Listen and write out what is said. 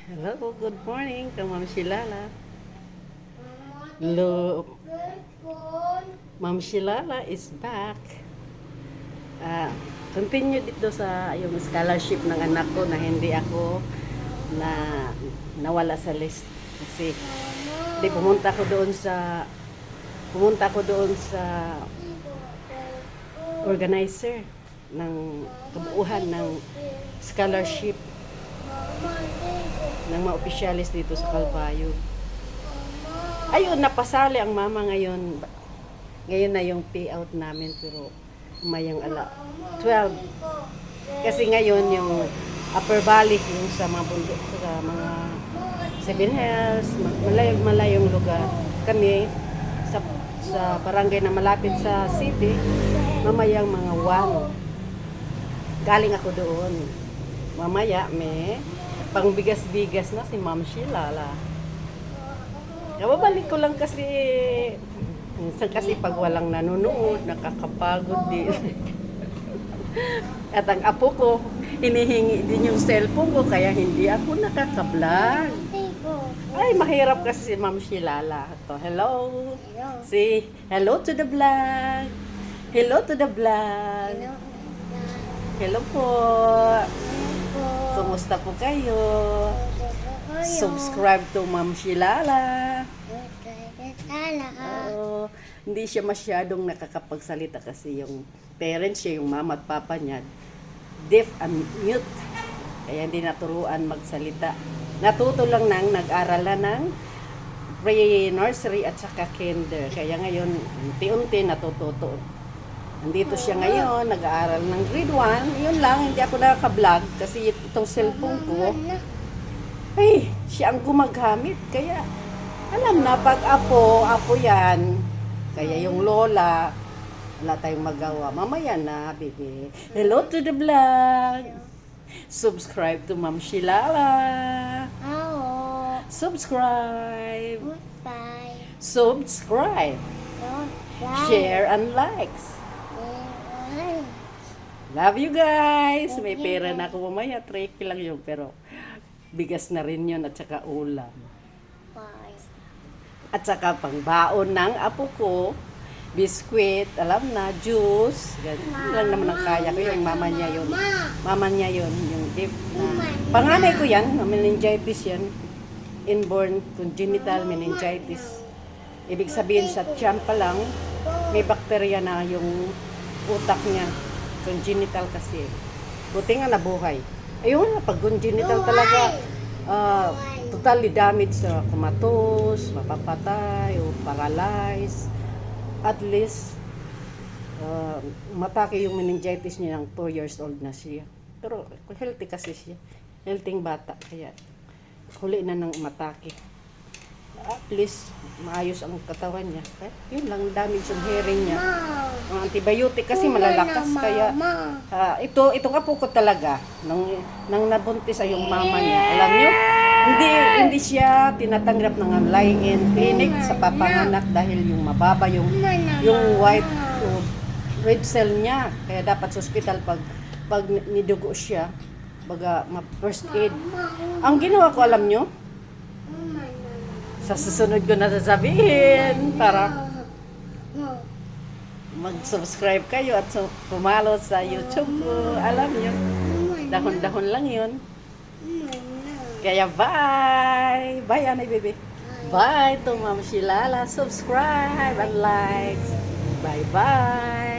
Hello, good morning to Ma'am Shilala. Hello, Ma'am Shilala is back. Continue dito sa yung scholarship ng anak ko na hindi ako na nawala sa list kasi di pumunta ko doon sa organizer ng kabuuhan ng scholarship ng mga opisyalis dito sa Calvayo. Ayun, napasali ang mama ngayon. Ngayon na yung payout namin pero umayang 12. Kasi ngayon yung Upper Valley, yung sa mga bundok, sa mga Seven Hills, malayong lugar. Kami sa barangay na malapit sa city, mamayang mga 1. Galing ako doon. Mamaya may pangbigas-bigas na si Ma'am Shilala. Kababalik ko lang kasi minsan kasi pag walang nanonood, nakakapagod din. At ang apo ko, hinihingi din yung cellphone ko kaya hindi ako nakaka-vlog. Ay, mahirap kasi si Ma'am Shilala. Hello. Say hello to the vlog. Hello to the vlog. Hello po. Kumusta po kayo? Subscribe to Ma'am Shilala. Hindi siya masyadong nakakapagsalita kasi yung parents siya, yung mama at papa niya, deaf and mute. Kaya hindi naturuan magsalita. Natuto lang nag-aralan ng pre-nursery at saka kinder. Kaya ngayon, unti-unti natututo. Nandito siya ngayon, nag-aaral ng grade 1. Yun lang, hindi ako nakaka-vlog kasi itong cellphone ko, ay, siya ang gumagamit. Kaya, alam na, pag apo yan. Kaya yung lola, wala tayong magawa. Mamaya na, baby. Hello to the vlog. Subscribe to Ma'am Shilala. Subscribe. Subscribe. Share and likes. Love you guys. May pera na ako mamaya. 3 lang yun. Pero bigas na rin yun at saka ulam. At saka pangbaon ng apo ko. Biskwit, alam na, juice. Ganun lang naman ang kaya ko. Yung mama niya yun. Mama niya yun. Yung dip na. Panganay ko yan. Meningitis yan. Inborn congenital meningitis. Ibig sabihin sa tiyan pa lang, may bakterya na yung utak niya. Congenital kasi. Buti nga nabuhay. Ayun, pag congenital talaga, totally damaged sa kumatos, mapapatay, o paralyzed. At least, matake yung meningitis niya ng 2 years old na siya. Pero healthy kasi siya. Healthy bata. Kaya huli na ng matake. At least, maayos ang katawan niya. Yun lang, damage yung hearing niya. Ang antibiotic kasi malalakas. Kaya, itong apo ko talaga, nang nabuntis ay yung mama niya. Alam niyo, hindi siya tinatanggap ng lying-in clinic sa papanganak dahil yung mababa yung white red cell niya. Kaya dapat sa hospital pag nidugo siya, baga first aid. Ang ginawa ko, alam niyo, sa susunod ko na sasabihin para mag-subscribe kayo at pumalo sa YouTube ko. Alam niyo, dahon-dahon lang yun. Kaya bye! Bye, Anay Baby. Bye to Ma'am Shilala. Subscribe and like. Bye-bye!